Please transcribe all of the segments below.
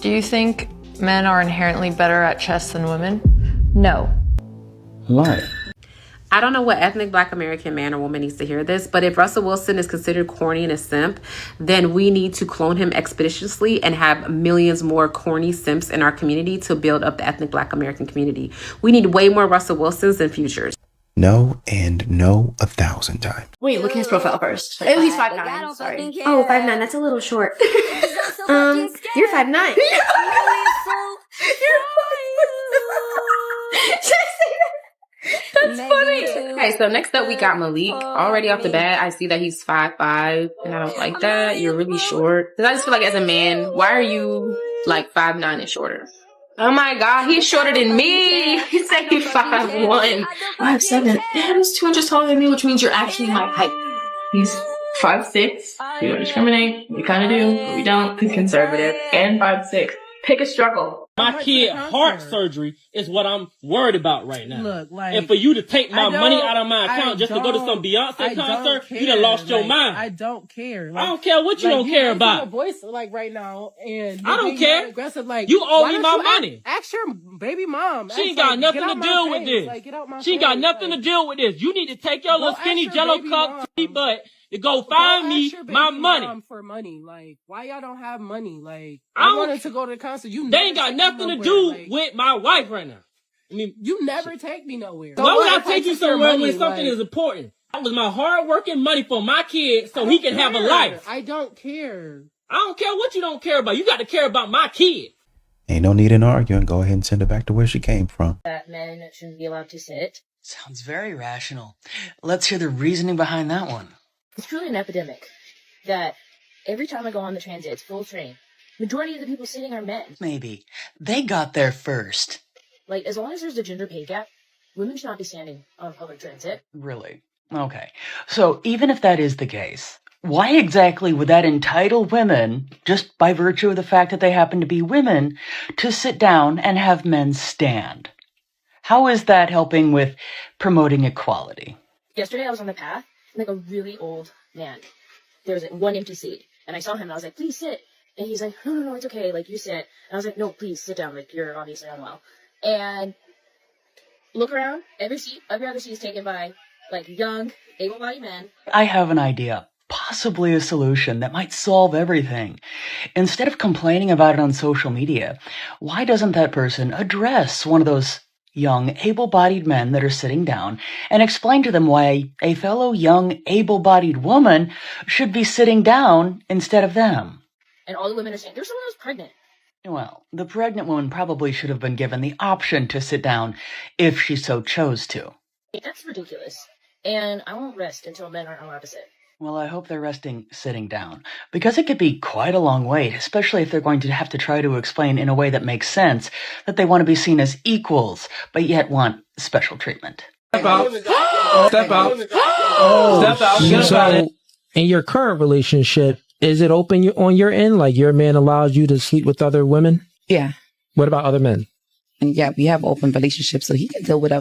Do you think men are inherently better at chess than women? No. Why? I don't know what ethnic Black American man or woman needs to hear this, but if Russell Wilson is considered corny and a simp, then we need to clone him expeditiously and have millions more corny simps in our community to build up the ethnic Black American community. We need way more Russell Wilsons than Futures. No and no 1,000 times. Wait, look at his profile first. Oh, he's 5'9". Sorry. Oh, 5'9". That's a little short. You're 5'9". That's funny. Okay, so next up we got Malik. Already off the bat, I see that he's 5'5", and I don't like that. You're really short. Because I just feel like as a man, why are you like 5'9" and shorter? Oh my God, he's shorter than me. He's like 5'1". 5'7". Damn, he's 2 inches taller than me, which means you're actually my height. He's 5'6". We don't discriminate. We kind of do, but we don't. He's conservative. And 5'6". Pick a struggle. My kid heart surgery is what I'm worried about right now. Look, like, and for you to take my money out of my account just to go to some Beyonce concert, you done lost your mind. I don't care. I don't care what you don't care about. Your voice like right now, and I don't care. Aggressive, like you owe me my money. Ask your baby mom. She ain't got nothing to deal with this. She ain't got nothing to deal with this. You need to take your little skinny Jello cup butt to go find me my money. For money, like why y'all don't have money? Like I wanted to go to the concert. They ain't got nothing to do with my wife right now. I mean, you never take me nowhere. Why would I take you somewhere when something is important? That was my hard working money for my kid so he can have a life. I don't care. I don't care what you don't care about. You got to care about my kid. Ain't no need in arguing. Go ahead and send her back to where she came from. That men shouldn't be allowed to sit. Sounds very rational. Let's hear the reasoning behind that one. It's truly an epidemic that every time I go on the transit, it's full train. Majority of the people sitting are men. Maybe. They got there first. Like, as long as there's a gender pay gap, women should not be standing on public transit. Really? Okay. So even if that is the case, why exactly would that entitle women, just by virtue of the fact that they happen to be women, to sit down and have men stand? How is that helping with promoting equality? Yesterday I was on the path, and like a really old man. There was one empty seat, and I saw him, and I was like, please sit. And he's like, no, it's okay, like, you sit. And I was like, no, please, sit down, like, you're obviously unwell. And look around, every other seat is taken by, like, young, able-bodied men. I have an idea. Possibly a solution that might solve everything. Instead of complaining about it on social media, why doesn't that person address one of those young, able-bodied men that are sitting down and explain to them why a fellow young, able-bodied woman should be sitting down instead of them? And all the women are saying, there's someone who's pregnant. Well, the pregnant woman probably should have been given the option to sit down if she so chose to. That's ridiculous. And I won't rest until men aren't allowed to sit. Well, I hope they're resting sitting down, because it could be quite a long wait, especially if they're going to have to try to explain in a way that makes sense that they want to be seen as equals, but yet want special treatment. Step out. Step out. Step out. So, in your current relationship, is it open on your end? Like your man allows you to sleep with other women? Yeah. What about other men? And yeah, we have open relationships, so he can deal with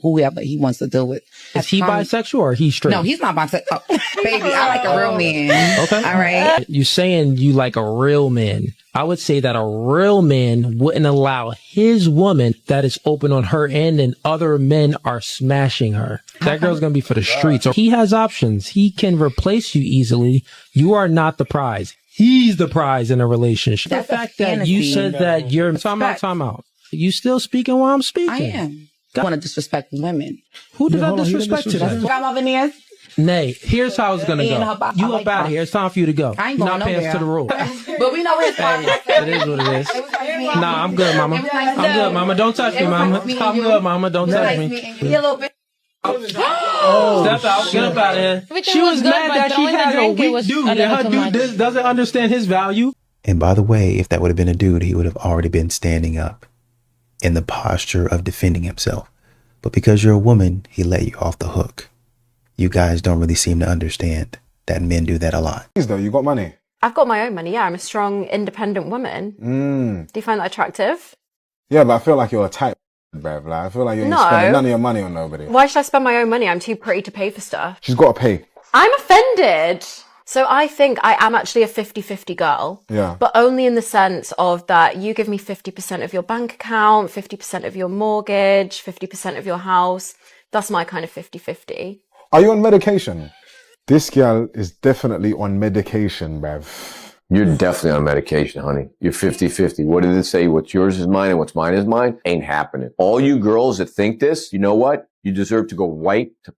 whoever he wants to deal with. Is he bisexual or he's straight? No, he's not bisexual. Oh, baby, I like a real man. Okay. All right. You're saying you like a real man. I would say that a real man wouldn't allow his woman that is open on her end and other men are smashing her. That girl's going to be for the streets. So he has options. He can replace you easily. You are not the prize. He's the prize in a relationship. That's the fact that you said that you're time out. You still speaking while I'm speaking? I am. I want to disrespect women. Who did I disrespect today? Got my veneers? Nay, here's how it's gonna go. You up out of here. It's time for you to go. I ain't You're going not paying nowhere. to the rule. But we know his podcast. It is what it is. Nah, I'm good, mama. I'm good, mama. Don't touch me, mama. I'm good, mama. Don't touch me. You a little bit. Step out. Get up out of here. She was mad that she had a weak dude and her dude doesn't understand his value. And by the way, if that would have been a dude, he would have already been standing up in the posture of defending himself. But because you're a woman, he let you off the hook. You guys don't really seem to understand that men do that a lot. Though you got money. I've got my own money. Yeah, I'm a strong, independent woman. Do you find that attractive? Yeah, but I feel like you're a type, bruv. Like, I feel like you ain't spending none of your money on nobody. Why should I spend my own money? I'm too pretty to pay for stuff. She's got to pay. I'm offended. So I think I am actually a 50-50 girl. Yeah. But only in the sense of that you give me 50% of your bank account, 50% of your mortgage, 50% of your house. That's my kind of 50-50. Are you on medication? This girl is definitely on medication, bruv. You're definitely on medication, honey. You're 50-50. What did it say? What's yours is mine and what's mine is mine? Ain't happening. All you girls that think this, you know what? You deserve to go right to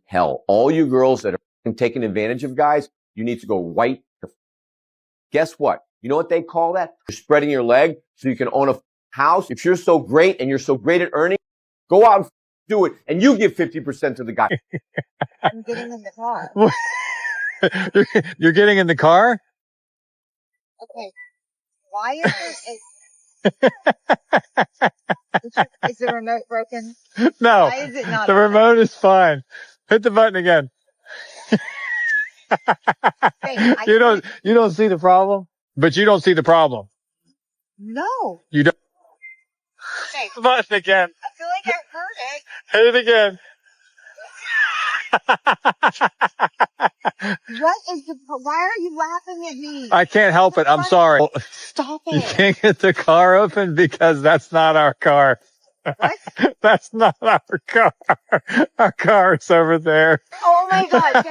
hell. All you girls that are taking advantage of guys, you need to go right to guess what? You know what they call that? You're spreading your leg so you can own a house. If you're so great and you're so great at earning, go out and do it. And you give 50% to the guy. I'm getting in the car. You're getting in the car? Okay. Why is the remote broken? No. Why is it not? The remote is fine. Hit the button again. You don't see the problem? But you don't see the problem. No. You don't. Hey, Hit the button again. I feel like I heard it. Hit it again. Why are you laughing at me? I can't help it. I'm sorry. Stop it. You can't get the car open because that's not our car. What? That's not our car. Our car is over there. Oh my God.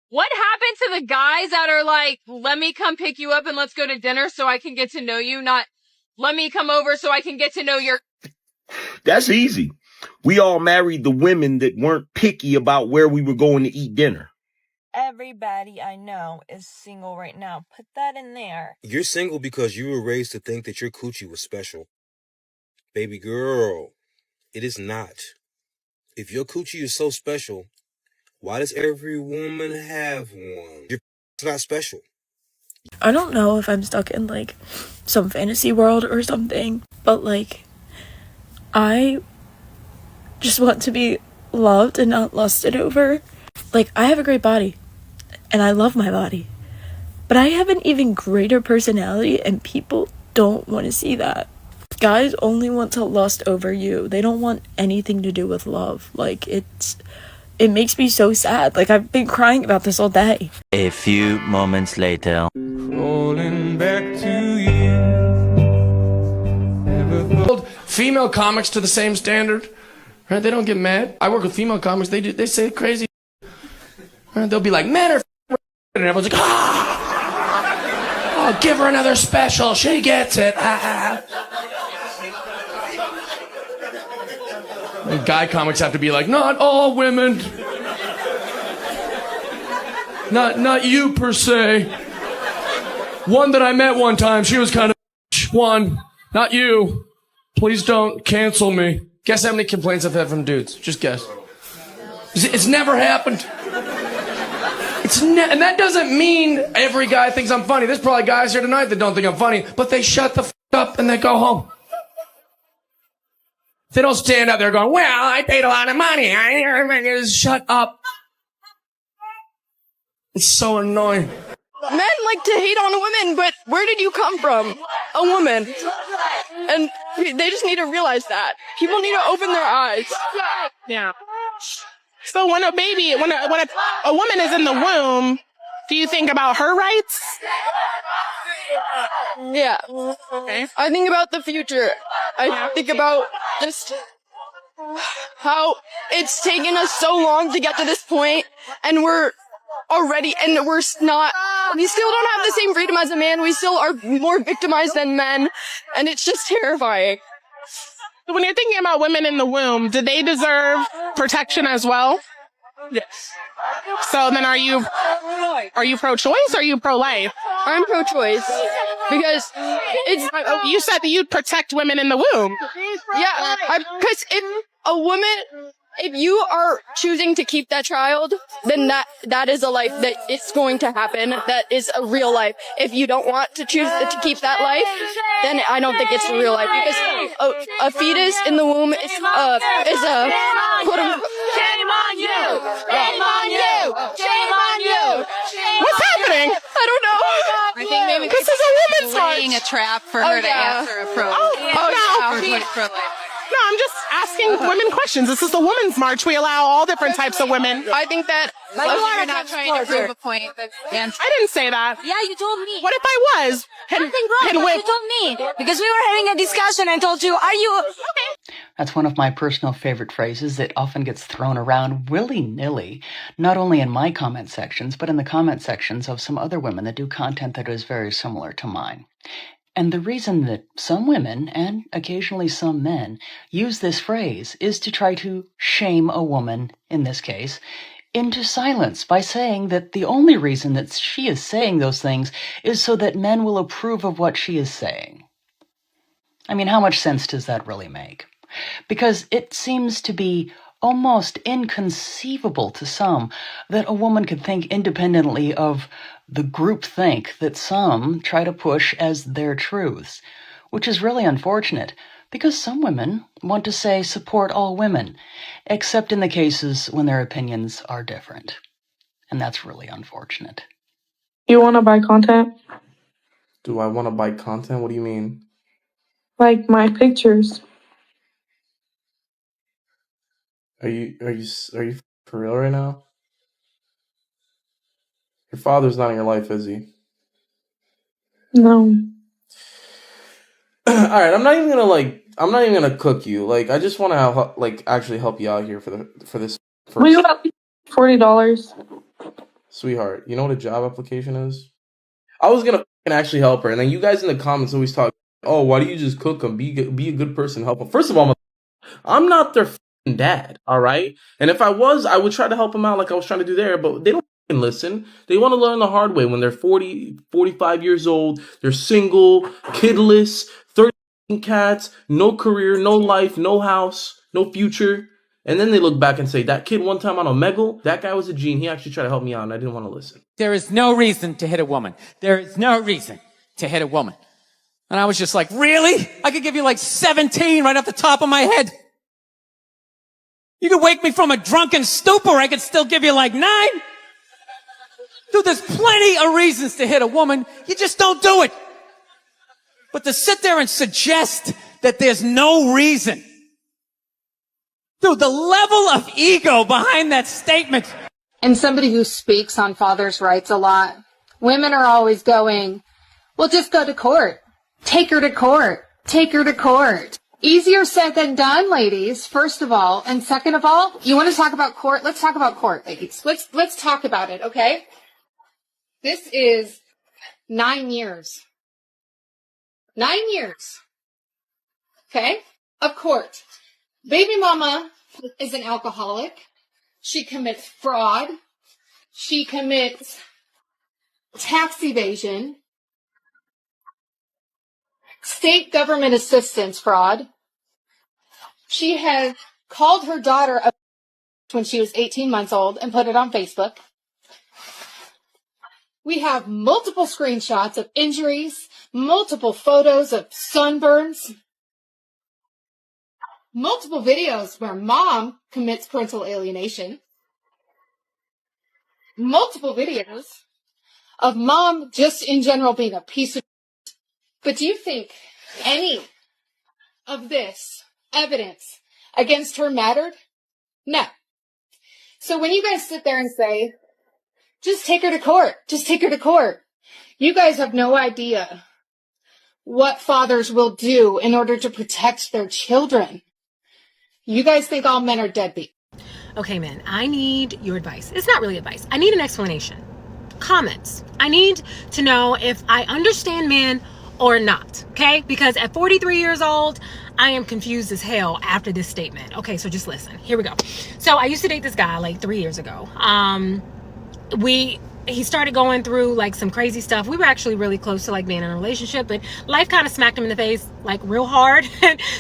What happened to the guys that are like, let me come pick you up and let's go to dinner so I can get to know you, not let me come over so I can get to know your... That's easy. We all married the women that weren't picky about where we were going to eat dinner. Everybody I know is single right now. Put that in there. You're single because you were raised to think that your coochie was special. Baby girl, it is not. If your coochie is so special, why does every woman have one? It's not special. I don't know if I'm stuck in like some fantasy world or something, but like I just want to be loved and not lusted over. Like, I have a great body and I love my body, but I have an even greater personality and people don't want to see that. Guys only want to lust over you. They don't want anything to do with love. Like, it makes me so sad. Like, I've been crying about this all day. A few moments later. Rolling back to you. Hold female comics to the same standard, right? They don't get mad. I work with female comics. They say crazy. Right? They'll be like, men are and everyone's like, oh, give her another special. She gets it. And guy comics have to be like, not all women. Not you per se. One that I met one time, she was kind of one. Not you. Please don't cancel me. Guess how many complaints I've had from dudes? Just guess. It's never happened. And that doesn't mean every guy thinks I'm funny. There's probably guys here tonight that don't think I'm funny, but they shut the f*** up and they go home. They don't stand up there going, well, I paid a lot of money. Just shut up. It's so annoying. Men like to hate on women, but where did you come from? A woman. And they just need to realize that. People need to open their eyes. Yeah. So when a woman is in the womb, do you think about her rights? Yeah. Okay. I think about the future. I think about just how it's taken us so long to get to this point, and we still don't have the same freedom as a man. We still are more victimized than men, and it's just terrifying. So when you're thinking about women in the womb, do they deserve protection as well? Yes. So then are you pro-choice or are you pro-life? I'm pro-choice because you said that you'd protect women in the womb. Yeah, because if you are choosing to keep that child, then that is a life that it's going to happen. That is a real life. If you don't want to choose to keep that life, then I don't think it's a real life, because a fetus in the womb is a quote-unquote. Shame on you! Shame on you! Shame on you! What's happening? I don't know. I think maybe this is a woman's laying a trap for her to answer a pro. No, I'm just asking women questions. This is a women's march. We allow all different types of women. I think that But you are not trying to prove a point. I didn't say that. Yeah, you told me. What if I was? Nothing wrong. But you told me because we were having a discussion and told you, "Are you okay?" That's one of my personal favorite phrases that often gets thrown around willy-nilly, not only in my comment sections, but in the comment sections of some other women that do content that is very similar to mine. And the reason that some women, and occasionally some men, use this phrase is to try to shame a woman, in this case, into silence by saying that the only reason that she is saying those things is so that men will approve of what she is saying. I mean, how much sense does that really make? Because it seems to be almost inconceivable to some that a woman could think independently of the groupthink that some try to push as their truths, which is really unfortunate because some women want to say support all women, except in the cases when their opinions are different. And that's really unfortunate. You want to buy content? Do I want to buy content? What do you mean? Like my pictures. Are you for real right now? Your father's not in your life, is he? No. All right, I'm not even gonna cook you. Like, I just want to actually help you out here for this. Will you have $40? Sweetheart, you know what a job application is? I was gonna actually help her, and then you guys in the comments always talk, oh, why do you just cook them? Be a good person, help them. First of all, I'm not their dad, all right? And if I was, I would try to help them out like I was trying to do there, but they don't listen. They want to learn the hard way when they're 40, 45 years old, they're single, kidless, 13 cats, no career, no life, no house, no future. And then they look back and say, that kid one time on Omegle, that guy was a gene. He actually tried to help me out and I didn't want to listen. There is no reason to hit a woman. There is no reason to hit a woman. And I was just like, really? I could give you like 17 right off the top of my head. You could wake me from a drunken stupor. I could still give you like 9. Dude, there's plenty of reasons to hit a woman. You just don't do it. But to sit there and suggest that there's no reason. Dude, the level of ego behind that statement. And somebody who speaks on fathers' rights a lot. Women are always going, well, just go to court. Take her to court. Take her to court. Easier said than done, ladies, first of all. And second of all, you want to talk about court? Let's talk about court, ladies. Let's talk about it, okay? This is 9 years. 9 years. Okay? Of court. Baby mama is an alcoholic. She commits fraud. She commits tax evasion. State government assistance fraud. She has called her daughter a when she was 18 months old and put it on Facebook. We have multiple screenshots of injuries, multiple photos of sunburns, multiple videos where mom commits parental alienation, multiple videos of mom just in general being a piece of shit. But do you think any of this evidence against her mattered? No. So when you guys sit there and say, just take her to court, just take her to court, you guys have no idea what fathers will do in order to protect their children. You guys think all men are deadbeat. Okay, men, I need your advice. It's not really advice. I need an explanation. Comments. I need to know if I understand men or not, okay? Because at 43 years old, I am confused as hell after this statement. Okay, so just listen. Here we go. So I used to date this guy like 3 years ago. He started going through like some crazy stuff. We were actually really close to like being in a relationship, but life kind of smacked him in the face like real hard.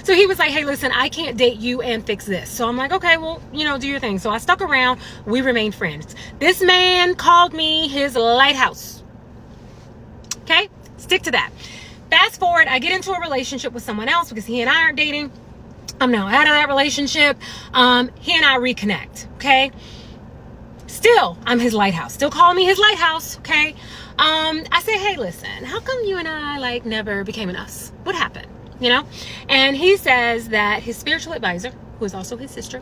So he was like, hey, listen, I can't date you and fix this. So I'm like, okay, well, you know, do your thing. So I stuck around. We remained friends. This man called me his lighthouse. Okay, stick to that. Fast forward, I get into a relationship with someone else because he and I aren't dating. I'm now out of that relationship. He and I reconnect, okay? Still, I'm his lighthouse. Still calling me his lighthouse, okay? I say, hey, listen, how come you and I, like, never became an us? What happened? you know? And he says that his spiritual advisor, who is also his sister,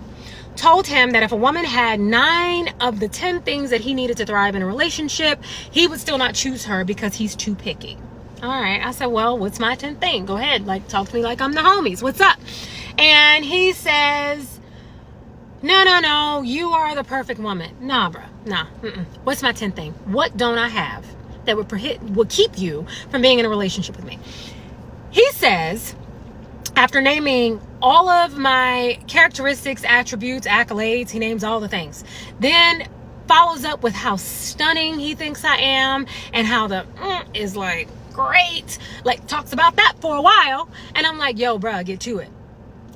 told him that if a woman had 9 of the 10 things that he needed to thrive in a relationship, he would still not choose her because he's too picky. All right. I said, well, what's my 10th thing? Go ahead. Like, talk to me like I'm the homies. What's up? And he says, no, you are the perfect woman. Nah, bro. Nah. What's my 10th thing? What don't I have that would keep you from being in a relationship with me? He says, after naming all of my characteristics, attributes, accolades, he names all the things. Then follows up with how stunning he thinks I am and how the is like great. Like, talks about that for a while. And I'm like, yo, bruh, get to it.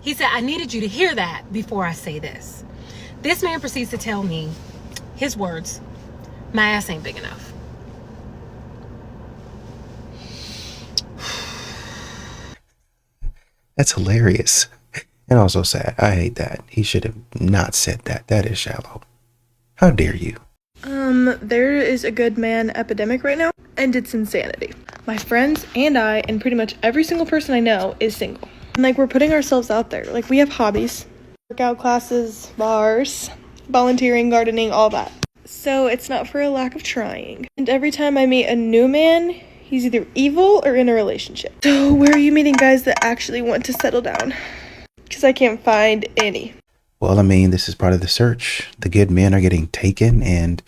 He said, I needed you to hear that before I say this. This man proceeds to tell me, his words, my ass ain't big enough. That's hilarious. And also sad. I hate that. He should have not said that. That is shallow. How dare you? There is a good man epidemic right now, and it's insanity. My friends and I, and pretty much every single person I know, is single. And like, we're putting ourselves out there. Like, we have hobbies, workout classes, bars, volunteering, gardening, all that. So it's not for a lack of trying. And every time I meet a new man, he's either evil or in a relationship. So where are you meeting guys that actually want to settle down? Because I can't find any. Well, I mean, this is part of the search. The good men are getting taken, and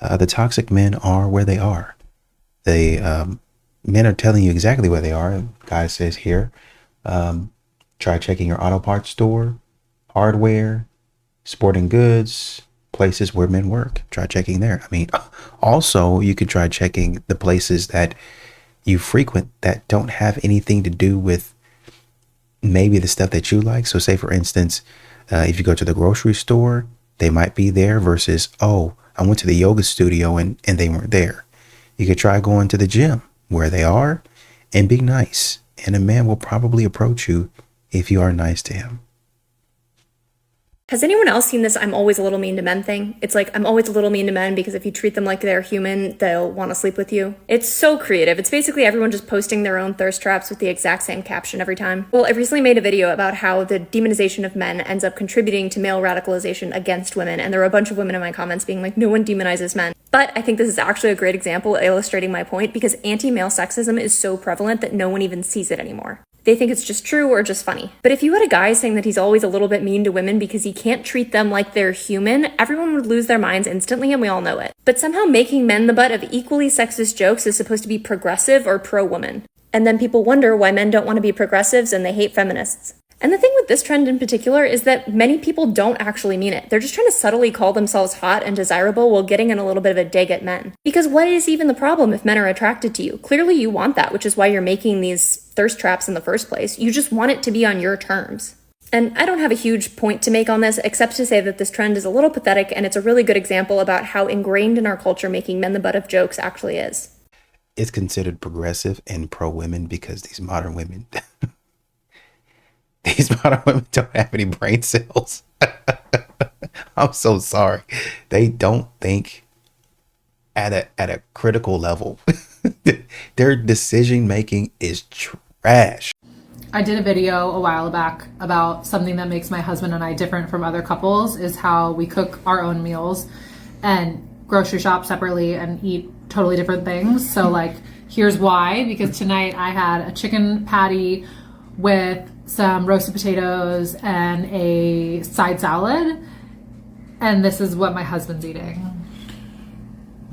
the toxic men are where they are. The men are telling you exactly where they are. Guy says here, try checking your auto parts store, hardware, sporting goods, places where men work. Try checking there. I mean, also, you could try checking the places that you frequent that don't have anything to do with maybe the stuff that you like. So say, for instance, if you go to the grocery store, they might be there versus, oh, I went to the yoga studio and they weren't there. You could try going to the gym where they are and be nice. And a man will probably approach you if you are nice to him. Has anyone else seen this I'm always a little mean to men thing? It's like, I'm always a little mean to men because if you treat them like they're human, they'll want to sleep with you. It's so creative. It's basically everyone just posting their own thirst traps with the exact same caption every time. Well, I recently made a video about how the demonization of men ends up contributing to male radicalization against women, and there were a bunch of women in my comments being like, no one demonizes men. But I think this is actually a great example illustrating my point because anti-male sexism is so prevalent that no one even sees it anymore. They think it's just true or just funny. But if you had a guy saying that he's always a little bit mean to women because he can't treat them like they're human, everyone would lose their minds instantly, and we all know it. But somehow making men the butt of equally sexist jokes is supposed to be progressive or pro-woman. And then people wonder why men don't want to be progressives and they hate feminists. And the thing with this trend in particular is that many people don't actually mean it. They're just trying to subtly call themselves hot and desirable while getting in a little bit of a dig at men. Because what is even the problem if men are attracted to you? Clearly you want that, which is why you're making these thirst traps in the first place. You just want it to be on your terms. And I don't have a huge point to make on this, except to say that this trend is a little pathetic, and it's a really good example about how ingrained in our culture making men the butt of jokes actually is. It's considered progressive and pro-women because these modern women... These modern women don't have any brain cells. I'm so sorry. They don't think at a critical level. Their decision making is trash. I did a video a while back about something that makes my husband and I different from other couples is how we cook our own meals and grocery shop separately and eat totally different things. So like, here's why, because tonight I had a chicken patty with some roasted potatoes and a side salad, and this is what my husband's eating.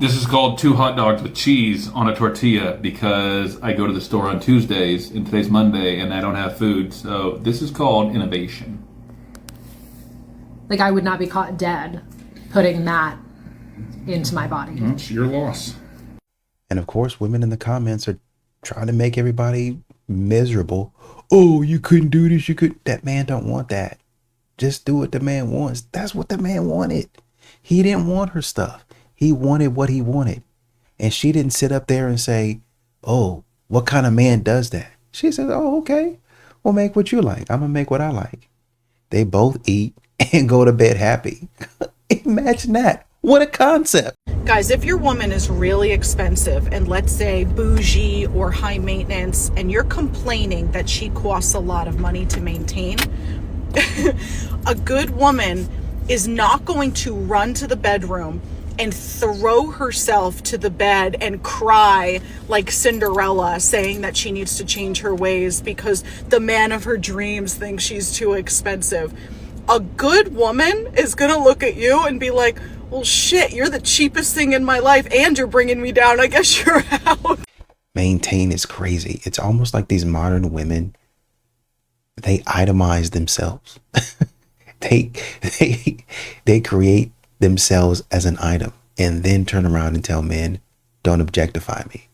This is called 2 hot dogs with cheese on a tortilla because I go to the store on Tuesdays and today's Monday and I don't have food, so this is called innovation. Like, I would not be caught dead putting that into my body. It's your loss. And of course, women in the comments are trying to make everybody miserable. Oh, you couldn't do this. You could. That man don't want that. Just do what the man wants. That's what the man wanted. He didn't want her stuff. He wanted what he wanted. And she didn't sit up there and say, oh, what kind of man does that? She said, oh, okay. Well, make what you like. I'm going to make what I like. They both eat and go to bed happy. Imagine that. What a concept. Guys, if your woman is really expensive and let's say bougie or high maintenance, and you're complaining that she costs a lot of money to maintain, a good woman is not going to run to the bedroom and throw herself to the bed and cry like Cinderella, saying that she needs to change her ways because the man of her dreams thinks she's too expensive. A good woman is gonna look at you and be like, well, shit, you're the cheapest thing in my life and you're bringing me down. I guess you're out. Maintain is crazy. It's almost like these modern women, they itemize themselves. they create themselves as an item and then turn around and tell men, don't objectify me.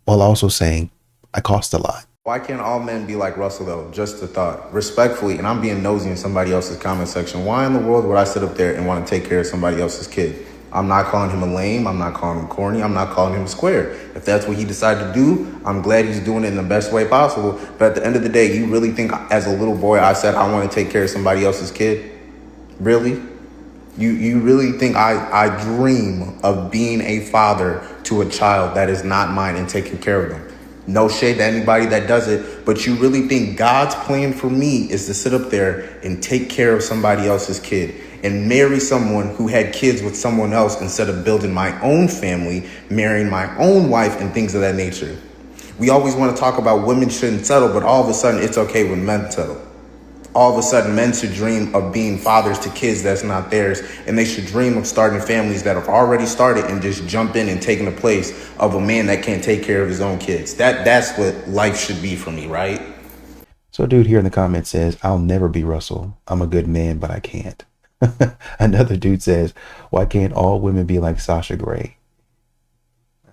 While also saying, I cost a lot. Why can't all men be like Russell, though? Just a thought. Respectfully, and I'm being nosy in somebody else's comment section, why in the world would I sit up there and want to take care of somebody else's kid? I'm not calling him a lame. I'm not calling him corny. I'm not calling him square. If that's what he decided to do, I'm glad he's doing it in the best way possible. But at the end of the day, you really think as a little boy I said I want to take care of somebody else's kid? Really? You really think I dream of being a father to a child that is not mine and taking care of them? No shade to anybody that does it, but you really think God's plan for me is to sit up there and take care of somebody else's kid and marry someone who had kids with someone else instead of building my own family, marrying my own wife and things of that nature? We always want to talk about women shouldn't settle, but all of a sudden it's okay when men settle. All of a sudden men should dream of being fathers to kids that's not theirs, and they should dream of starting families that have already started and just jump in and taking the place of a man that can't take care of his own kids. That's what life should be for me, right? So a dude here in the comments says, I'll never be Russell. I'm a good man, but I can't. Another dude says, why can't all women be like Sasha Grey?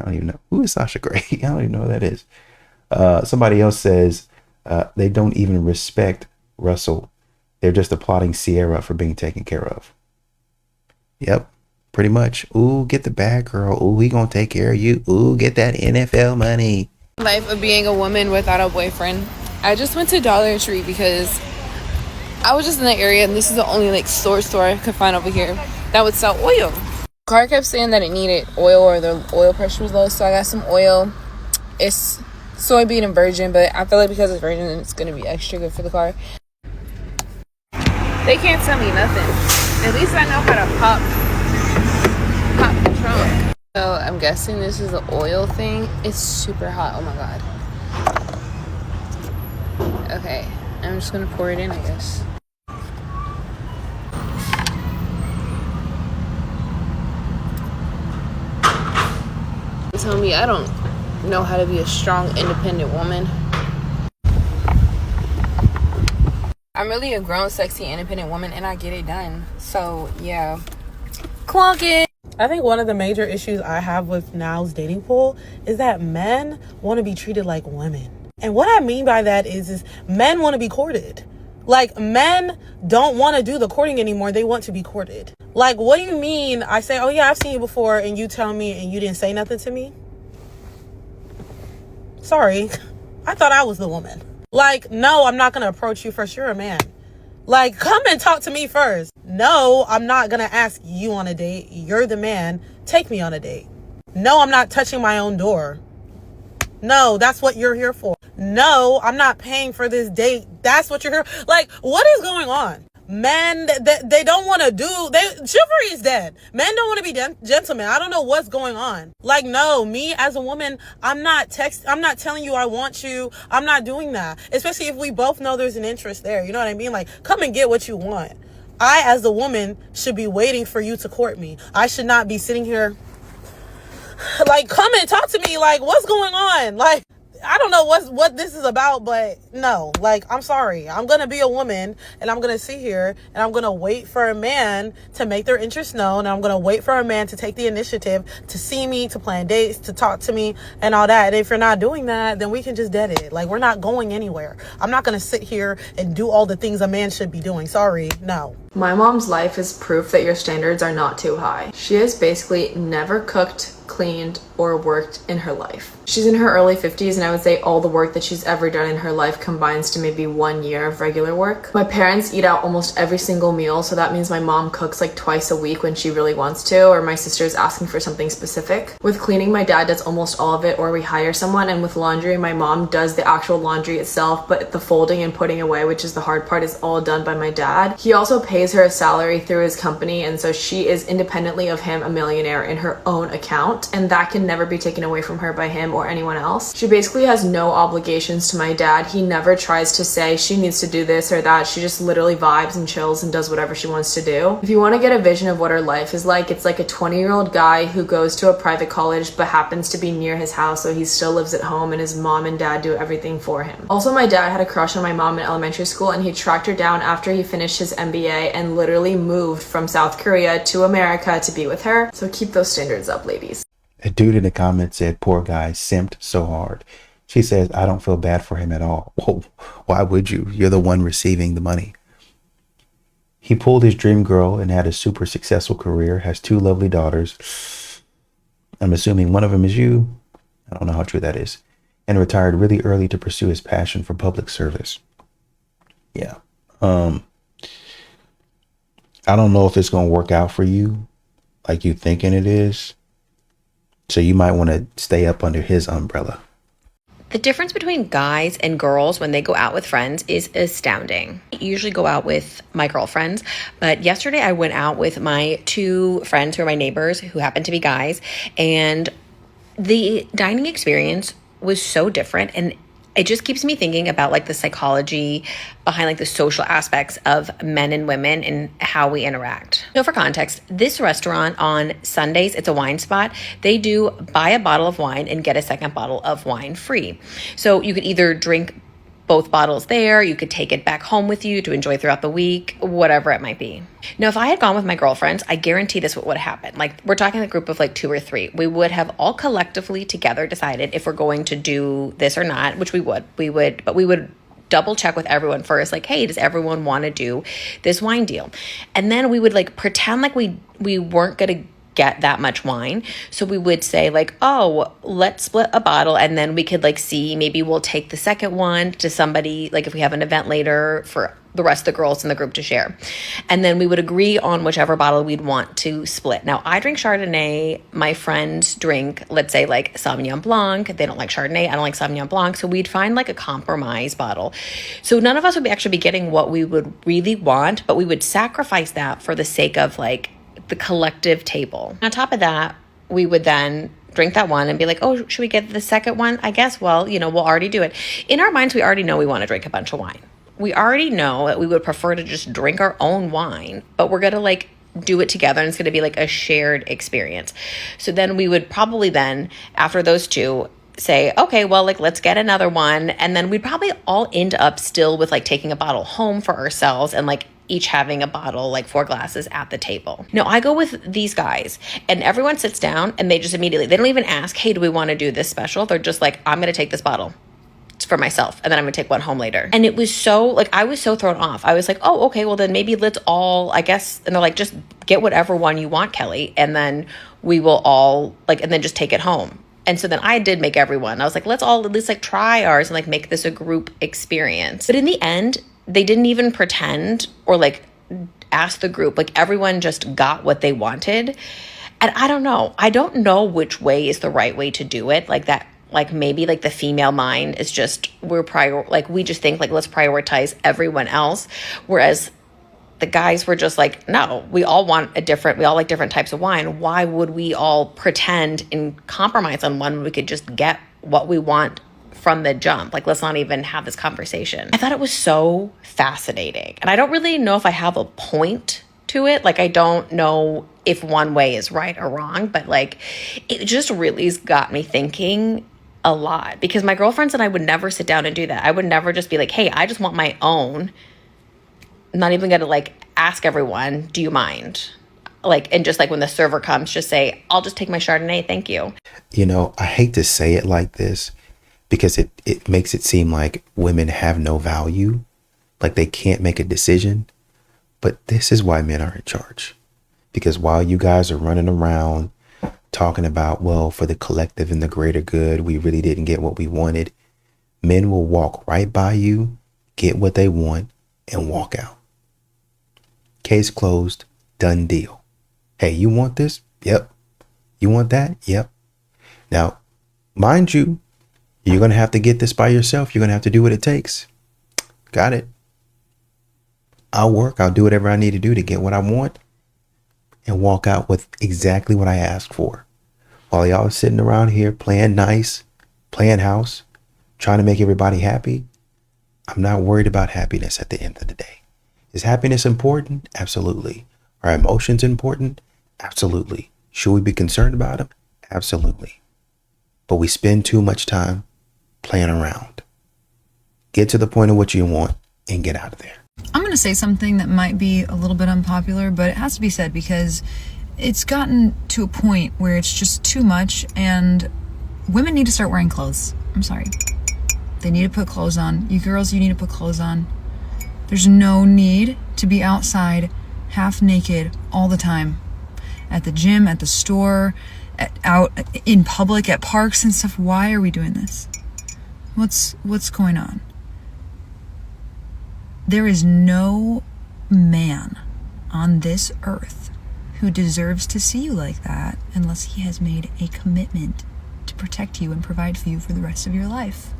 I don't even know. Who is Sasha Grey? I don't even know who that is. Somebody else says, they don't even respect Russell. They're just applauding Sierra for being taken care of. Yep, pretty much. Ooh, get the bag, girl. Ooh, we gonna take care of you. Ooh, get that NFL money. Life of being a woman without a boyfriend. I just went to Dollar Tree because I was just in the area and this is the only like store I could find over here that would sell oil. Car kept saying that it needed oil or the oil pressure was low, so I got some oil. It's soybean and virgin, but I feel like because it's virgin it's gonna be extra good for the car. They can't tell me nothing. At least I know how to pop the trunk. So I'm guessing this is the oil thing. It's super hot. Oh my god. Okay, I'm just gonna pour it in, I guess. Tell me I don't know how to be a strong, independent woman. I'm really a grown, sexy, independent woman, and I get it done. So, yeah. Clonk it! I think one of the major issues I have with now's dating pool is that men want to be treated like women. And what I mean by that is men want to be courted. Like, men don't want to do the courting anymore. They want to be courted. Like, what do you mean? I say, oh yeah, I've seen you before, and you tell me and you didn't say nothing to me? Sorry. I thought I was the woman. Like, no, I'm not going to approach you first. You're a man. Like, come and talk to me first. No, I'm not going to ask you on a date. You're the man. Take me on a date. No, I'm not touching my own door. No, that's what you're here for. No, I'm not paying for this date. That's what you're here. Like, what is going on? Men, they don't want to do, chivalry is dead. Men don't want to be gentlemen. I don't know what's going on. Like, no, me as a woman, I'm not telling you I want you. I'm not doing that. Especially if we both know there's an interest there. You know what I mean? Like, come and get what you want. I, as a woman, should be waiting for you to court me. I should not be sitting here like, come and talk to me. Like, what's going on? Like, I don't know what this is about, but no, like, I'm sorry. I'm going to be a woman and I'm going to sit here and I'm going to wait for a man to make their interest known. And I'm going to wait for a man to take the initiative to see me, to plan dates, to talk to me and all that. And if you're not doing that, then we can just dead it. Like, we're not going anywhere. I'm not going to sit here and do all the things a man should be doing. Sorry. No. My mom's life is proof that your standards are not too high. She has basically never cooked, cleaned, or worked in her life. She's in her early 50s, and I would say all the work that she's ever done in her life combines to maybe 1 year of regular work. My parents eat out almost every single meal, so that means my mom cooks like twice a week when she really wants to, or my sister's asking for something specific. With cleaning, my dad does almost all of it, or we hire someone, and with laundry, my mom does the actual laundry itself, but the folding and putting away, which is the hard part, is all done by my dad. He also pays her a salary through his company, and so she is independently of him a millionaire in her own account, and that can never be taken away from her by him or anyone else. She basically has no obligations to my dad. He never tries to say she needs to do this or that. She just literally vibes and chills and does whatever she wants to do. If you want to get a vision of what her life is like, it's like a 20-year-old guy who goes to a private college but happens to be near his house, so he still lives at home and his mom and dad do everything for him. Also, my dad had a crush on my mom in elementary school, and he tracked her down after he finished his MBA and literally moved from South Korea to America to be with her. So keep those standards up, ladies. A dude in the comments said, poor guy simped so hard. She says, I don't feel bad for him at all. Whoa, why would you? You're the one receiving the money. He pulled his dream girl and had a super successful career, has 2 lovely daughters. I'm assuming one of them is you. I don't know how true that is. And retired really early to pursue his passion for public service. Yeah. I don't know if it's going to work out for you like you thinking it is. So you might want to stay up under his umbrella. The difference between guys and girls when they go out with friends is astounding. I usually go out with my girlfriends, but yesterday I went out with my 2 friends who are my neighbors who happen to be guys, and the dining experience was so different, and it just keeps me thinking about like the psychology behind like the social aspects of men and women and how we interact. So for context, this restaurant on Sundays, it's a wine spot. They do buy a bottle of wine and get a second bottle of wine free. So you could either drink both bottles there, you could take it back home with you to enjoy throughout the week, whatever it might be. Now, if I had gone with my girlfriends, I guarantee this would have happened. Like, we're talking a group of like 2 or 3. We would have all collectively together decided if we're going to do this or not, which we would double check with everyone first, like, hey, does everyone want to do this wine deal? And then we would like pretend like we weren't going to get that much wine. So we would say like, oh, let's split a bottle, and then we could like see, maybe we'll take the second one to somebody, like if we have an event later for the rest of the girls in the group to share. And then we would agree on whichever bottle we'd want to split. Now, I drink Chardonnay. My friends drink, let's say like Sauvignon Blanc. They don't like Chardonnay. I don't like Sauvignon Blanc. So we'd find like a compromise bottle. So none of us would actually be getting what we would really want, but we would sacrifice that for the sake of like the collective table. On top of that, we would then drink that one and be like, oh, should we get the second one? I guess, well, you know, we'll already do it. In our minds, we already know we want to drink a bunch of wine. We already know that we would prefer to just drink our own wine, but we're going to like do it together, and it's going to be like a shared experience. So then we would probably then, after those 2, say, okay, well, like, let's get another one. And then we'd probably all end up still with like taking a bottle home for ourselves and like each having a bottle, like 4 glasses at the table. Now, I go with these guys and everyone sits down and they just immediately, they don't even ask, hey, do we want to do this special? They're just like, I'm going to take this bottle. It's for myself. And then I'm going to take one home later. And it was so, like, I was so thrown off. I was like, oh, okay, well then maybe let's all, I guess, and they're like, just get whatever one you want, Kelly. And then we will all, like, and then just take it home. And so then I did make everyone. I was like, let's all at least like try ours and like make this a group experience. But in the end, they didn't even pretend or like ask the group. Like everyone just got what they wanted. And I don't know. I don't know which way is the right way to do it. Like that, like maybe like the female mind is just, we just think like, let's prioritize everyone else. Whereas the guys were just like, no, we all like different types of wine. Why would we all pretend and compromise on one when we could just get what we want from the jump? Like, let's not even have this conversation. I thought it was so fascinating. And I don't really know if I have a point to it. Like, I don't know if one way is right or wrong, but like, it just really got me thinking a lot, because my girlfriends and I would never sit down and do that. I would never just be like, hey, I just want my own. I'm not even going to like ask everyone, do you mind? Like, and just like when the server comes, just say, I'll just take my Chardonnay. Thank you. You know, I hate to say it like this because it makes it seem like women have no value, like they can't make a decision. But this is why men are in charge. Because while you guys are running around talking about, well, for the collective and the greater good, we really didn't get what we wanted, men will walk right by you, get what they want, and walk out. Case closed, done deal. Hey, you want this? Yep. You want that? Yep. Now, mind you, you're going to have to get this by yourself. You're going to have to do what it takes. Got it. I'll work. I'll do whatever I need to do to get what I want and walk out with exactly what I asked for. While y'all are sitting around here playing nice, playing house, trying to make everybody happy, I'm not worried about happiness at the end of the day. Is happiness important? Absolutely. Are emotions important? Absolutely. Should we be concerned about them? Absolutely. But we spend too much time playing around. Get to the point of what you want and get out of there. I'm going to say something that might be a little bit unpopular, but it has to be said because it's gotten to a point where it's just too much and women need to start wearing clothes. I'm sorry. They need to put clothes on. You girls, you need to put clothes on. There's no need to be outside half naked all the time. At the gym, at the store, out in public, at parks and stuff. Why are we doing this? What's going on? There is no man on this earth who deserves to see you like that unless he has made a commitment to protect you and provide for you for the rest of your life.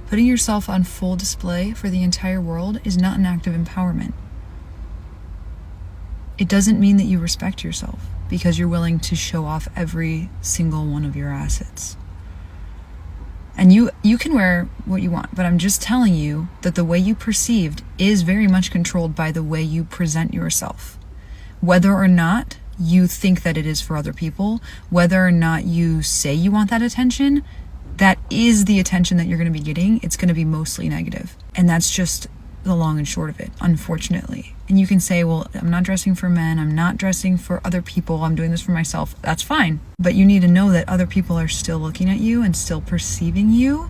Putting yourself on full display for the entire world is not an act of empowerment. It doesn't mean that you respect yourself because you're willing to show off every single one of your assets. And you can wear what you want, but I'm just telling you that the way you perceived is very much controlled by the way you present yourself. Whether or not you think that it is for other people, whether or not you say you want that attention, that is the attention that you're going to be getting. It's going to be mostly negative. And that's just the long and short of it, unfortunately. And you can say, well, I'm not dressing for men. I'm not dressing for other people. I'm doing this for myself. That's fine. But you need to know that other people are still looking at you and still perceiving you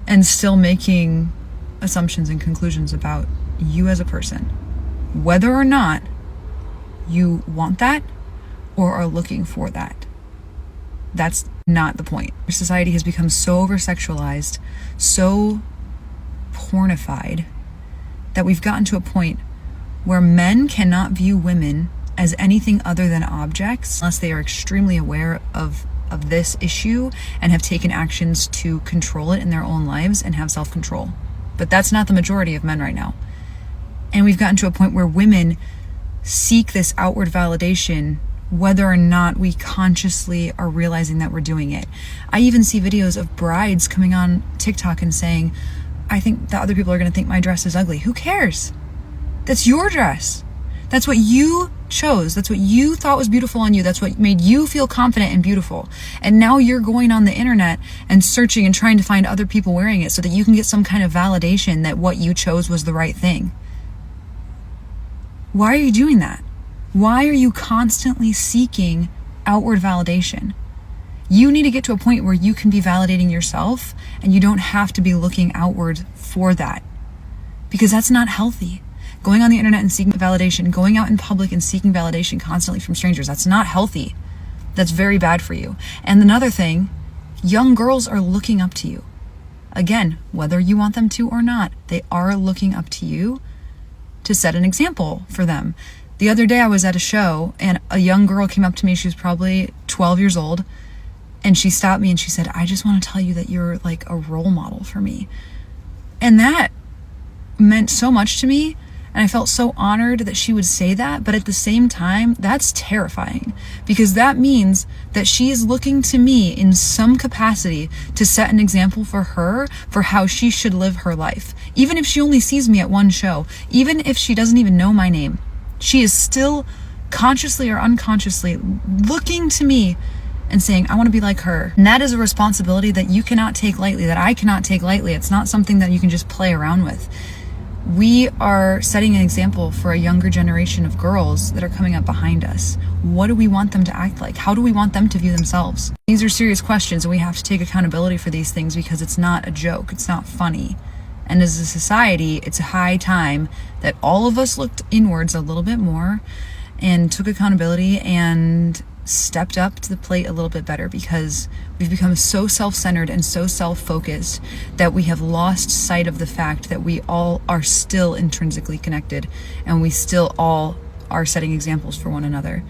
and still making assumptions and conclusions about you as a person. Whether or not you want that or are looking for that. That's not the point. Our society has become so over-sexualized, so pornified, that we've gotten to a point where men cannot view women as anything other than objects unless they are extremely aware of this issue and have taken actions to control it in their own lives and have self-control. But that's not the majority of men right now. And we've gotten to a point where women seek this outward validation whether or not we consciously are realizing that we're doing it. I even see videos of brides coming on TikTok and saying, I think that other people are going to think my dress is ugly. Who cares? That's your dress. That's what you chose. That's what you thought was beautiful on you. That's what made you feel confident and beautiful. And now you're going on the internet and searching and trying to find other people wearing it so that you can get some kind of validation that what you chose was the right thing. Why are you doing that? Why are you constantly seeking outward validation? You need to get to a point where you can be validating yourself and you don't have to be looking outward for that, because that's not healthy. Going on the internet and seeking validation, going out in public and seeking validation constantly from strangers, that's not healthy. That's very bad for you. And another thing, young girls are looking up to you. Again, whether you want them to or not, they are looking up to you to set an example for them. The other day I was at a show and a young girl came up to me. She was probably 12 years old. And she stopped me and she said, I just want to tell you that you're like a role model for me. And that meant so much to me. And I felt so honored that she would say that. But at the same time, that's terrifying, because that means that she is looking to me in some capacity to set an example for her for how she should live her life. Even if she only sees me at one show, even if she doesn't even know my name, she is still consciously or unconsciously looking to me and saying, I want to be like her. And that is a responsibility that you cannot take lightly, that I cannot take lightly. It's not something that you can just play around with. We are setting an example for a younger generation of girls that are coming up behind us. What do we want them to act like? How do we want them to view themselves? These are serious questions, and we have to take accountability for these things because it's not a joke. It's not funny. And as a society, it's high time that all of us looked inwards a little bit more and took accountability and stepped up to the plate a little bit better, because we've become so self-centered and so self-focused that we have lost sight of the fact that we all are still intrinsically connected, and we still all are setting examples for one another,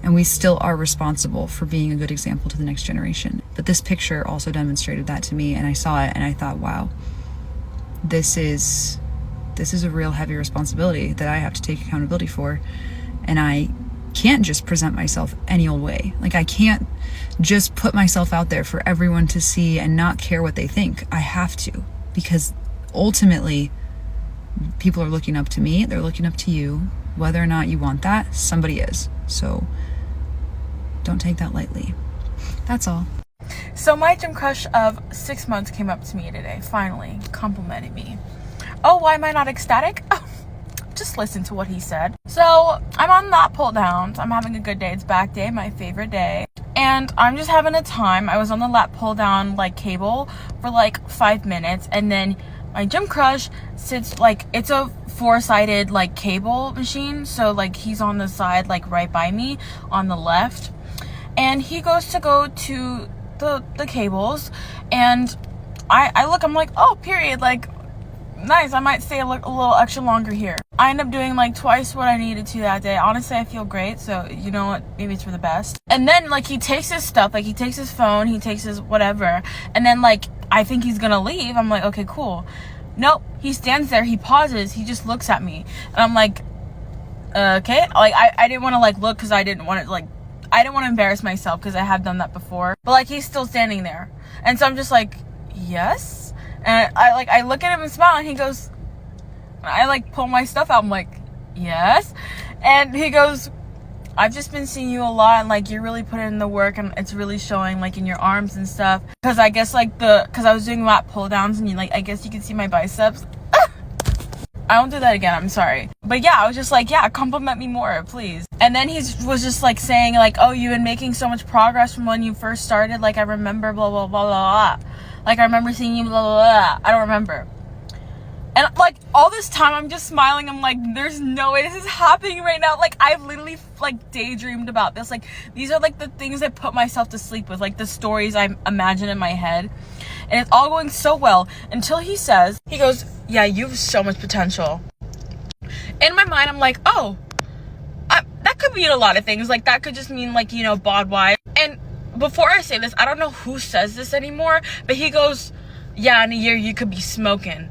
and we still are responsible for being a good example to the next generation. But this picture also demonstrated that to me, and I saw it and I thought, wow, this is a real heavy responsibility that I have to take accountability for. And I can't just present myself any old way. Like, I can't just put myself out there for everyone to see and not care what they think. I have to, because ultimately people are looking up to me, they're looking up to you. Whether or not you want that, somebody is. So don't take that lightly. That's all. So my gym crush of 6 months came up to me today, finally complimented me. Oh, why am I not ecstatic? Oh, just listen to what he said. So I'm on lat pull downs. I'm having a good day. It's back day, my favorite day. And I'm just having a time. I was on the lat pull down like cable for like 5 minutes, and then my gym crush sits like, it's a 4-sided like cable machine. So like he's on the side like right by me on the left. And he goes to the cables, and I look, I'm like, oh, period, like, nice, I might stay a little extra longer here. I end up doing like twice what I needed to that day. Honestly, I feel great, so you know what, maybe it's for the best. And then like he takes his stuff, like he takes his phone, he takes his whatever, and then like I think he's gonna leave. I'm like, okay, cool. Nope, he stands there, he pauses, he just looks at me, and I'm like, okay. Like I didn't want to like look, because I didn't want to embarrass myself, because I have done that before. But like he's still standing there, and so I'm just like, yes. And I look at him and smile, and he goes, I like pull my stuff out. I'm like, yes. And he goes, I've just been seeing you a lot, and like you're really putting in the work, and it's really showing like in your arms and stuff. Because I guess like because I was doing lat pull downs, and I guess you can see my biceps. I don't do that again, I'm sorry. But yeah, I was just like, yeah, compliment me more, please. And then he was just like saying like, oh, you've been making so much progress from when you first started. Like I remember blah, blah, blah, blah, blah. Like I remember seeing you blah, blah, blah. I don't remember. And like all this time I'm just smiling. I'm like, there's no way this is happening right now. Like I've literally like daydreamed about this. Like these are like the things I put myself to sleep with, like the stories I imagine in my head. And it's all going so well until he goes, yeah, you have so much potential. In my mind, I'm like, oh, that could mean a lot of things. Like that could just mean like, you know, bod wide. And before I say this, I don't know who says this anymore, but he goes, yeah, in a year you could be smoking.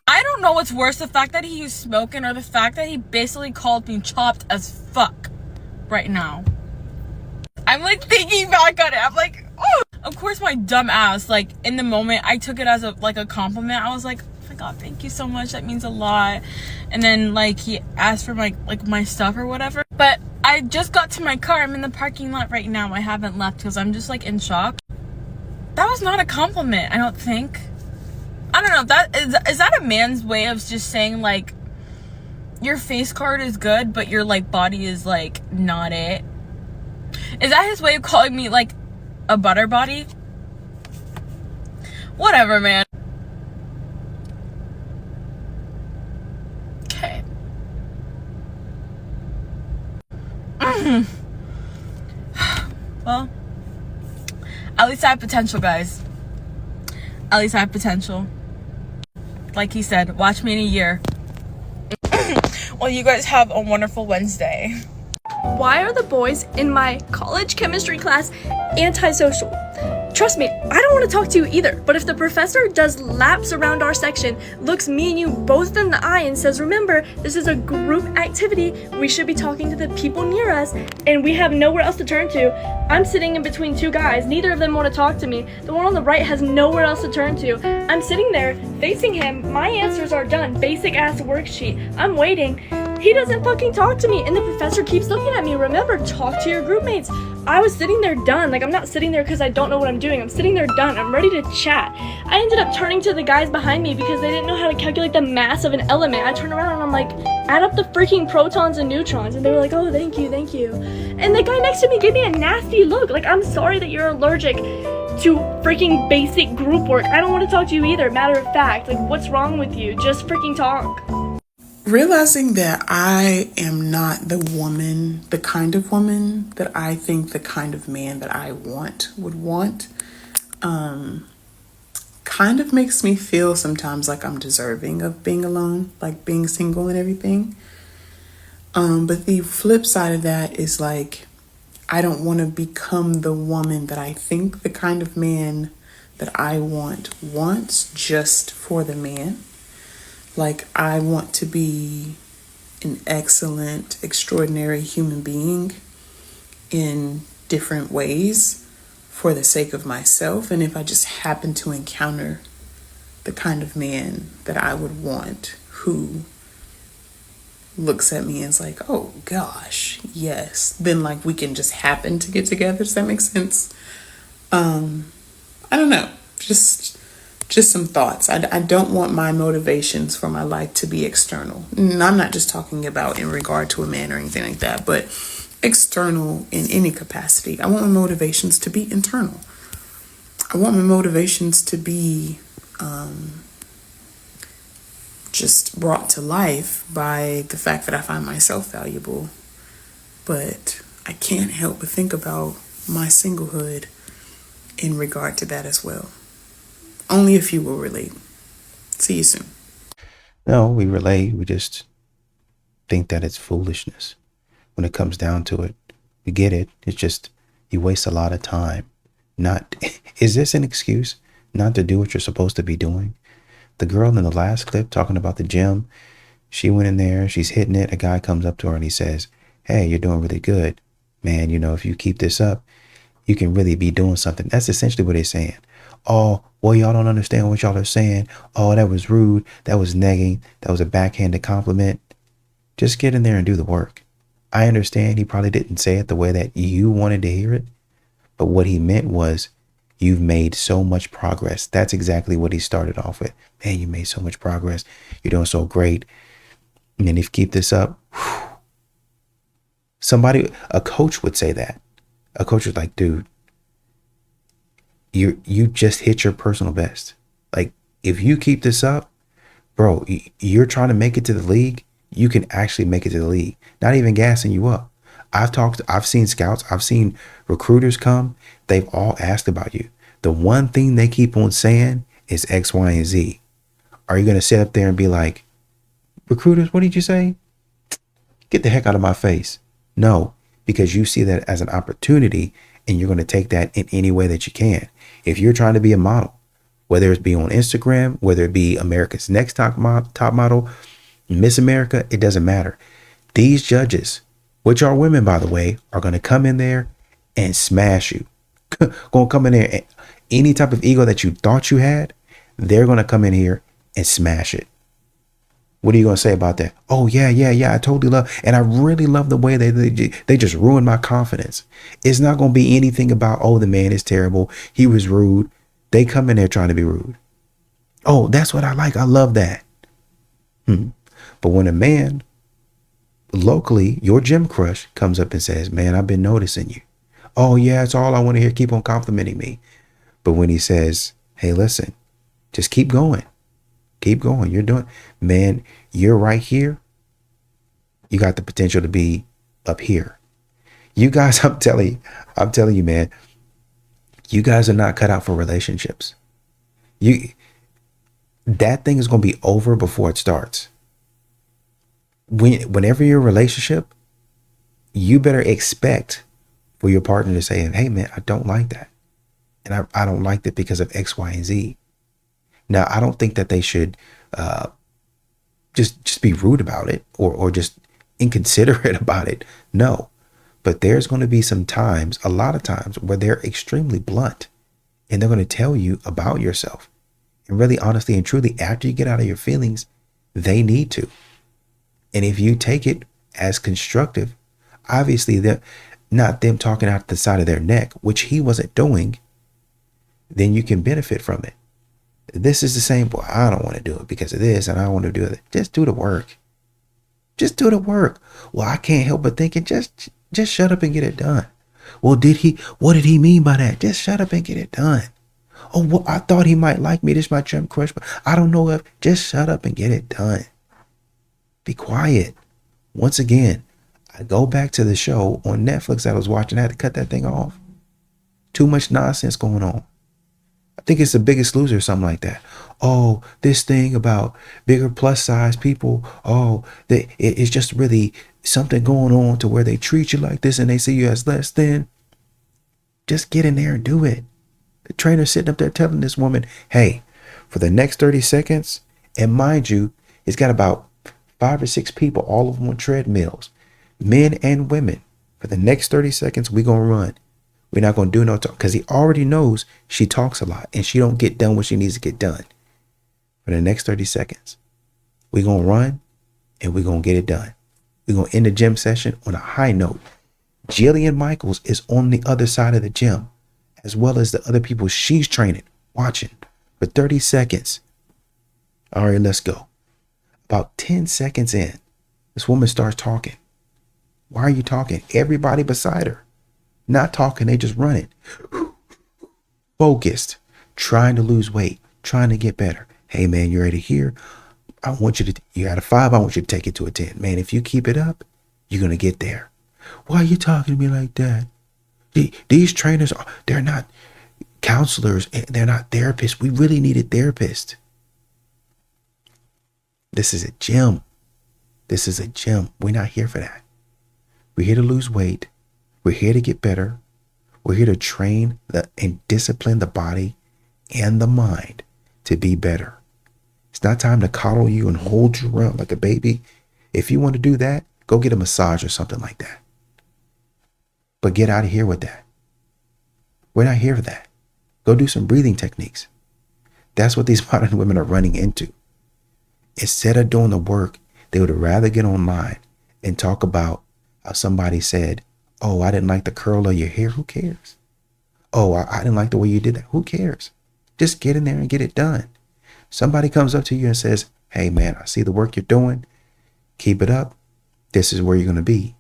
I don't know what's worse, the fact that he's smoking or the fact that he basically called me chopped as fuck right now. I'm like thinking back on it. I'm like, oh. Of course my dumb ass, like in the moment I took it as a compliment. I was like, oh my god, thank you so much, that means a lot. And then like he asked for my stuff or whatever. But I just got to my car. I'm in the parking lot right now. I haven't left because I'm just like in shock. That was not a compliment, I don't think. I don't know, that is that a man's way of just saying like your face card is good but your like body is like not it? Is that his way of calling me like a butter body? Whatever, man. Okay. Well, at least I have potential, guys. At least I have potential. Like he said, watch me in a year. Well, you guys have a wonderful Wednesday. Why are the boys in my college chemistry class antisocial? Trust me, I don't want to talk to you either, but if the professor does laps around our section, looks me and you both in the eye and says, remember, this is a group activity, we should be talking to the people near us, and we have nowhere else to turn to. I'm sitting in between two guys, neither of them want to talk to me. The one on the right has nowhere else to turn to. I'm sitting there, facing him, my answers are done, basic ass worksheet. I'm waiting. He doesn't fucking talk to me, and the professor keeps looking at me. Remember, talk to your group mates. I was sitting there done. Like, I'm not sitting there because I don't know what I'm doing. I'm sitting there done. I'm ready to chat. I ended up turning to the guys behind me because they didn't know how to calculate the mass of an element. I turned around and I'm like, add up the freaking protons and neutrons. And they were like, oh, thank you, thank you. And the guy next to me gave me a nasty look. Like, I'm sorry that you're allergic to freaking basic group work. I don't want to talk to you either. Matter of fact, like, what's wrong with you? Just freaking talk. Realizing that I am not the woman, the kind of woman that I think the kind of man that I would want, kind of makes me feel sometimes like I'm deserving of being alone, like being single and everything. But the flip side of that is like, I don't want to become the woman that I think the kind of man that I wants just for the man. Like, I want to be an excellent, extraordinary human being in different ways for the sake of myself. And if I just happen to encounter the kind of man that I would want, who looks at me and is like, oh gosh, yes, then like we can just happen to get together. Does that make sense? I don't know. Just some thoughts. I don't want my motivations for my life to be external. And I'm not just talking about in regard to a man or anything like that, but external in any capacity. I want my motivations to be internal. I want my motivations to be just brought to life by the fact that I find myself valuable. But I can't help but think about my singlehood in regard to that as well. Only if you will relate. See you soon. No, we relate. We just think that it's foolishness. When it comes down to it, we get it. It's just, you waste a lot of time. Is this an excuse not to do what you're supposed to be doing? The girl in the last clip talking about the gym, she went in there, she's hitting it. A guy comes up to her and he says, hey, you're doing really good. Man, if you keep this up, you can really be doing something. That's essentially what they're saying. Oh, well, y'all don't understand what y'all are saying. Oh, that was rude. That was negging. That was a backhanded compliment. Just get in there and do the work. I understand he probably didn't say it the way that you wanted to hear it. But what he meant was, you've made so much progress. That's exactly what he started off with. Man, you made so much progress. You're doing so great. And then if you keep this up, a coach would say that. A coach was like, dude, you just hit your personal best. Like, if you keep this up, bro, you're trying to make it to the league. You can actually make it to the league. Not even gassing you up. I've seen scouts, I've seen recruiters come. They've all asked about you. The one thing they keep on saying is X, Y, and Z. Are you going to sit up there and be like, recruiters, what did you say? Get the heck out of my face. No, because you see that as an opportunity and you're going to take that in any way that you can. If you're trying to be a model, whether it be on Instagram, whether it be America's Next Top Model, Miss America, it doesn't matter. These judges, which are women, by the way, are going to come in there and smash you. Going to come in there, and any type of ego that you thought you had, they're going to come in here and smash it. What are you going to say about that? Oh, yeah, I totally love, and I really love the way they just ruined my confidence. It's not going to be anything about, oh, the man is terrible, he was rude. They come in there trying to be rude. Oh, that's what I like. I love that. But when a man locally, your gym crush, comes up and says, man, I've been noticing you. Oh, yeah, that's all I want to hear. Keep on complimenting me. But when he says, hey, listen, just keep going. Keep going. You're doing, man, you're right here. You got the potential to be up here. You guys, I'm telling you, man, you guys are not cut out for relationships. That thing is going to be over before it starts. Whenever you're in a relationship, you better expect for your partner to say, hey, man, I don't like that. And I don't like that because of X, Y, and Z. Now, I don't think that they should just be rude about it or just inconsiderate about it. No. But there's going to be some times, a lot of times, where they're extremely blunt and they're going to tell you about yourself. And really, honestly and truly, after you get out of your feelings, they need to. And if you take it as constructive, obviously they're not them talking out the side of their neck, which he wasn't doing, then you can benefit from it. This is the same, boy, I don't want to do it because of this and I want to do it. Just do the work. Just do the work. Well, I can't help but thinking, just shut up and get it done. Well, what did he mean by that? Just shut up and get it done. Oh, well, I thought he might like me. This is my gym crush, but I don't know if. Just shut up and get it done. Be quiet. Once again, I go back to the show on Netflix that I was watching. I had to cut that thing off. Too much nonsense going on. I think it's The Biggest Loser or something like that. Oh, this thing about bigger plus size people. Oh, it's just really something going on to where they treat you like this and they see you as less than. Just get in there and do it. The trainer sitting up there telling this woman, hey, for the next 30 seconds, and mind you, it's got about 5 or 6 people, all of them on treadmills, men and women. For the next 30 seconds, we're going to run. We're not going to do no talk because he already knows she talks a lot and she don't get done what she needs to get done. For the next 30 seconds, we're going to run and we're going to get it done. We're going to end the gym session on a high note. Jillian Michaels is on the other side of the gym, as well as the other people she's training, watching for 30 seconds. All right, let's go. About 10 seconds in, this woman starts talking. Why are you talking? Everybody beside her. Not talking, they just running. Focused, trying to lose weight, trying to get better. Hey man, you ready here? I want you to, you're at a 5, I want you to take it to a 10. Man, if you keep it up, you're going to get there. Why are you talking to me like that? These trainers, they're not counselors, they're not therapists. We really need a therapist. This is a gym. This is a gym. We're not here for that. We're here to lose weight. We're here to get better. We're here to train and discipline the body and the mind to be better. It's not time to coddle you and hold you around like a baby. If you want to do that, go get a massage or something like that. But get out of here with that. We're not here for that. Go do some breathing techniques. That's what these modern women are running into. Instead of doing the work, they would rather get online and talk about how somebody said, oh, I didn't like the curl of your hair. Who cares? Oh, I didn't like the way you did that. Who cares? Just get in there and get it done. Somebody comes up to you and says, hey man, I see the work you're doing. Keep it up. This is where you're going to be.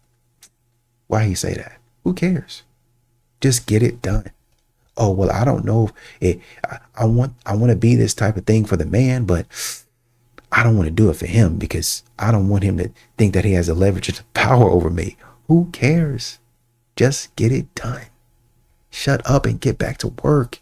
Why he say that? Who cares? Just get it done. Oh, well, I don't know if I want to be this type of thing for the man, but I don't want to do it for him because I don't want him to think that he has the leverage and the power over me. Who cares? Just get it done. Shut up and get back to work.